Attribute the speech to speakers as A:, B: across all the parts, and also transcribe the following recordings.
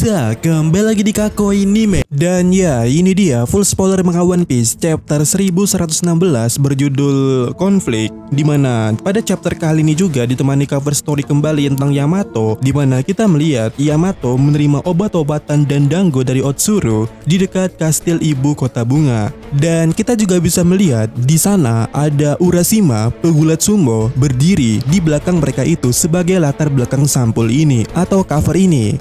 A: Kembali lagi di Kakoi Anime. Dan ya, ini dia full spoiler manga One Piece chapter 1116 berjudul Konflik, dimana pada chapter kali ini juga ditemani cover story kembali tentang Yamato, dimana kita melihat Yamato menerima obat-obatan dan dango dari Otsuru di dekat kastil ibu kota bunga. Dan kita juga bisa melihat di sana ada Urashima, pegulat sumo, berdiri di belakang mereka itu sebagai latar belakang sampul ini atau cover ini.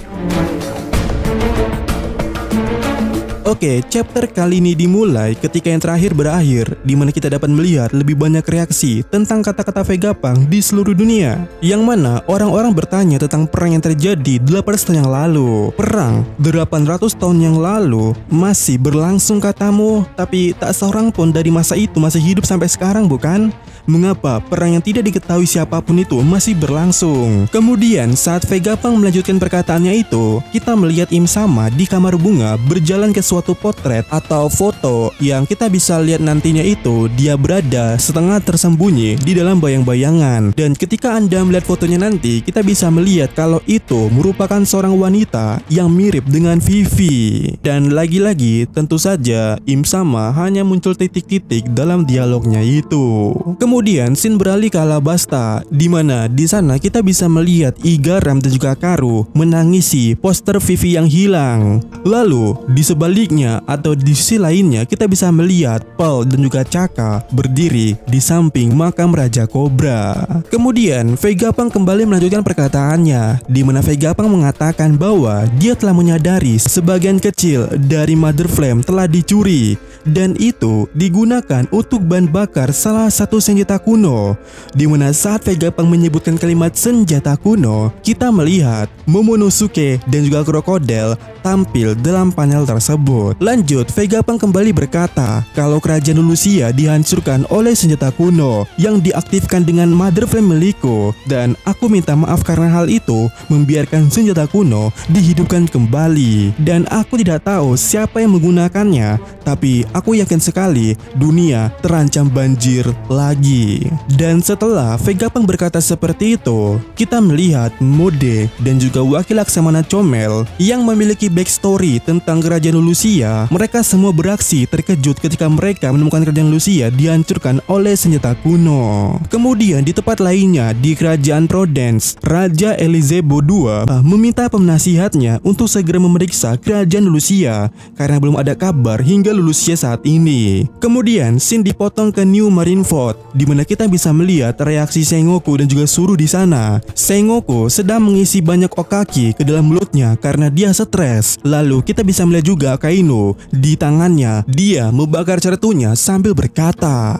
A: Oke, chapter kali ini dimulai ketika yang terakhir berakhir, di mana kita dapat melihat lebih banyak reaksi tentang kata-kata Vegapunk di seluruh dunia. Yang mana orang-orang bertanya tentang perang yang terjadi 800 tahun yang lalu. Perang 800 tahun yang lalu masih berlangsung katamu, tapi tak seorang pun dari masa itu masih hidup sampai sekarang, bukan? Mengapa perang yang tidak diketahui siapapun itu masih berlangsung? Kemudian saat Vegapunk melanjutkan perkataannya itu, kita melihat Im Sama di kamar bunga berjalan ke suatu potret atau foto yang kita bisa lihat nantinya itu dia berada setengah tersembunyi di dalam bayang-bayangan. Dan ketika Anda melihat fotonya nanti, kita bisa melihat kalau itu merupakan seorang wanita yang mirip dengan Vivi. Dan lagi-lagi tentu saja Im Sama hanya muncul titik-titik dalam dialognya itu. Kemudian scene beralih ke Alabasta, di mana di sana kita bisa melihat Igaram dan juga Karu menangisi poster Vivi yang hilang. Lalu di sebaliknya atau di sisi lainnya kita bisa melihat Pearl dan juga Chaka berdiri di samping makam Raja Cobra. Kemudian Vegapunk kembali melanjutkan perkataannya, di mana Vegapunk mengatakan bahwa dia telah menyadari sebagian kecil dari Mother Flame telah dicuri dan itu digunakan untuk bahan bakar salah satu senjata kuno. Di mana saat Vegapunk menyebutkan kalimat senjata kuno, kita melihat Momonosuke dan juga Crocodile tampil dalam panel tersebut. Lanjut, Vegapunk kembali berkata kalau kerajaan Lucia dihancurkan oleh senjata kuno yang diaktifkan dengan Mother Flame milikku, dan aku minta maaf karena hal itu membiarkan senjata kuno dihidupkan kembali. Dan aku tidak tahu siapa yang menggunakannya, tapi aku yakin sekali dunia terancam banjir lagi. Dan setelah Vegapunk berkata seperti itu, kita melihat Mode dan juga wakil Laksamana Comel yang memiliki backstory tentang kerajaan Lucia. Mereka semua beraksi terkejut ketika mereka menemukan kerajaan Lucia dihancurkan oleh senjata kuno. Kemudian di tempat lainnya di kerajaan Prodence, Raja Elizebo II meminta penasihatnya untuk segera memeriksa kerajaan Lucia karena belum ada kabar hingga Lucia saat ini. Kemudian scene dipotong ke New Marineford, di mana kita bisa melihat reaksi Sengoku dan juga Suru di sana. Sengoku sedang mengisi banyak okaki ke dalam mulutnya karena dia stres. Lalu kita bisa melihat juga Akainu di tangannya, dia membakar cerutunya sambil berkata,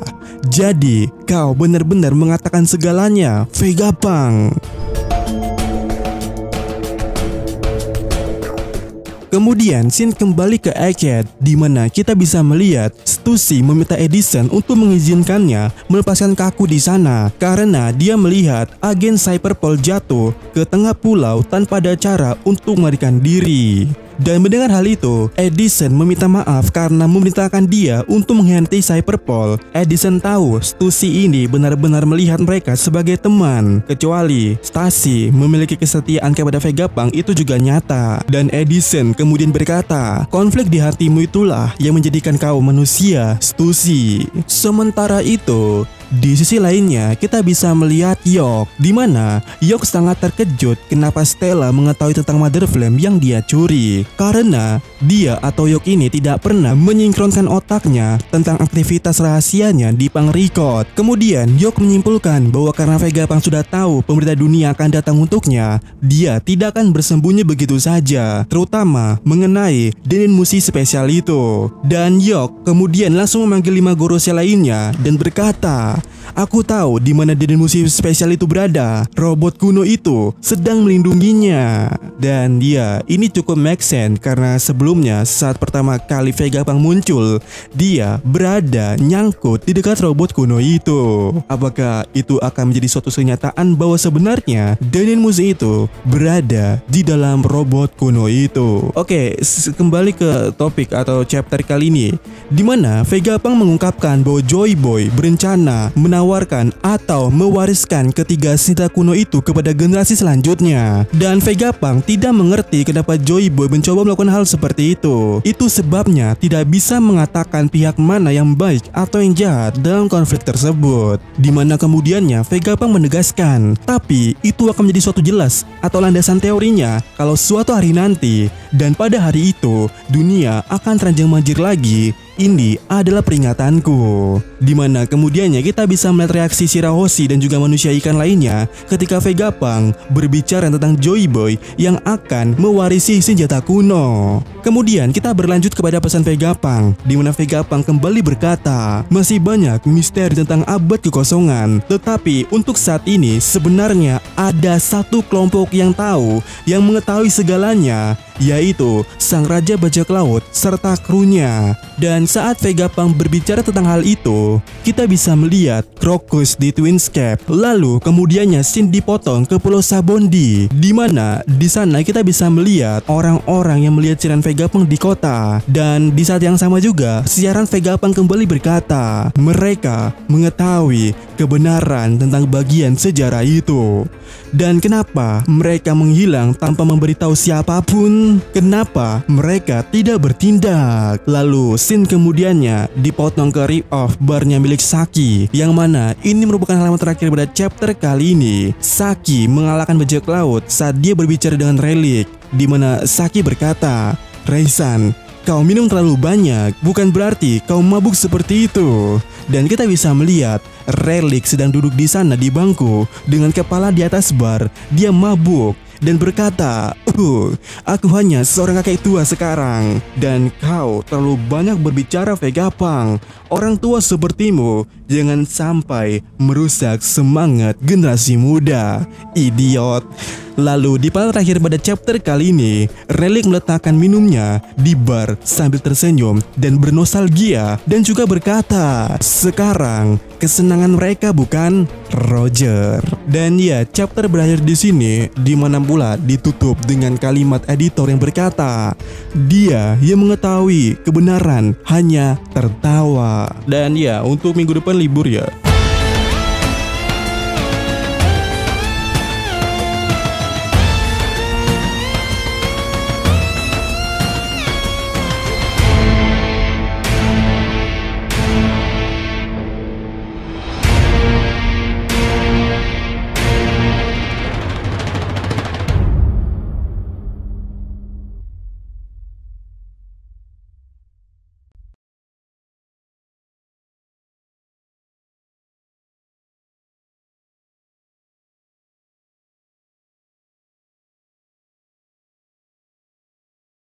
A: "Jadi kau benar-benar mengatakan segalanya, Vegapunk." Kemudian scene kembali ke Arcade, di mana kita bisa melihat Stussy meminta Edison untuk mengizinkannya melepaskan Kaku di sana karena dia melihat agen Cyberpol jatuh ke tengah pulau tanpa ada cara untuk melarikan diri. Dan mendengar hal itu, Edison meminta maaf karena memerintahkan dia untuk mengkhianati Cyberpol. Edison tahu Stussy ini benar-benar melihat mereka sebagai teman, kecuali Stacy memiliki kesetiaan kepada Vegapunk itu juga nyata. Dan Edison kemudian berkata, konflik di hatimu itulah yang menjadikan kau manusia, Stussy. Sementara itu, di sisi lainnya kita bisa melihat Yok, di mana Yok sangat terkejut kenapa Stella mengetahui tentang Mother Flame yang dia curi, karena dia atau Yok ini tidak pernah menyinkronkan otaknya tentang aktivitas rahasianya di Pangrikot. Kemudian Yok menyimpulkan bahwa karena Vegapunk sudah tahu pemerintah dunia akan datang untuknya, dia tidak akan bersembunyi begitu saja, terutama mengenai Denin Mushi spesial itu. Dan Yok kemudian langsung memanggil 5 Gorosei lainnya dan berkata, "Aku tahu di mana Denin Mushi spesial itu berada. Robot kuno itu sedang melindunginya." Dan ya, ini cukup make sense karena sebelumnya saat pertama kali Vegapunk muncul, dia berada nyangkut di dekat robot kuno itu. Apakah itu akan menjadi suatu kenyataan bahwa sebenarnya Denin Mushi itu berada di dalam robot kuno itu? Oke, kembali ke topik atau chapter kali ini, di mana Vegapunk mengungkapkan bahwa Joy Boy berencana menawarkan menawarkan atau mewariskan ketiga senjata kuno itu kepada generasi selanjutnya. Dan Vegapunk tidak mengerti kenapa Joy Boy mencoba melakukan hal seperti itu. Itu sebabnya tidak bisa mengatakan pihak mana yang baik atau yang jahat dalam konflik tersebut. Dimana kemudiannya Vegapunk menegaskan, tapi itu akan menjadi suatu jelas atau landasan teorinya kalau suatu hari nanti dan pada hari itu dunia akan teranjang banjir lagi. Ini adalah peringatanku. Dimana kemudiannya kita bisa melihat reaksi Shirahoshi dan juga manusia ikan lainnya ketika Vegapunk berbicara tentang Joy Boy yang akan mewarisi senjata kuno. Kemudian kita berlanjut kepada pesan Vegapunk, di mana Vegapunk kembali berkata, masih banyak misteri tentang abad kekosongan, tetapi untuk saat ini sebenarnya ada satu kelompok yang tahu, yang mengetahui segalanya, yaitu Sang Raja Bajak Laut serta krunya. Dan saat Vegapunk berbicara tentang hal itu, kita bisa melihat Crocus di Twinscape. Lalu kemudiannya scene dipotong ke Pulau Sabondi, di mana di sana kita bisa melihat orang-orang yang melihat siaran Vegapunk di kota. Dan di saat yang sama juga siaran Vegapunk kembali berkata, mereka mengetahui kebenaran tentang bagian sejarah itu. Dan kenapa mereka menghilang tanpa memberitahu siapapun? Kenapa mereka tidak bertindak? Lalu scene kemudiannya dipotong ke rip-off barnya milik Saki, yang mana ini merupakan halaman terakhir pada chapter kali ini. Saki mengalahkan bajak laut saat dia berbicara dengan Relic, di mana Saki berkata, Raisan, kau minum terlalu banyak, bukan berarti kau mabuk seperti itu. Dan kita bisa melihat Relic sedang duduk di sana di bangku dengan kepala di atas bar. Dia mabuk dan berkata, aku hanya seorang kakek tua sekarang. Dan kau terlalu banyak berbicara, Vegapunk. Orang tua sepertimu jangan sampai merusak semangat generasi muda, idiot. Lalu di panel terakhir pada chapter kali ini, Relic meletakkan minumnya di bar sambil tersenyum dan bernostalgia, dan juga berkata, sekarang kesenangan mereka bukan Roger. Dan ya, chapter berakhir di sini, di mana pula ditutup dengan kalimat editor yang berkata, dia yang mengetahui kebenaran hanya tertawa. Dan ya, untuk minggu depan libur ya.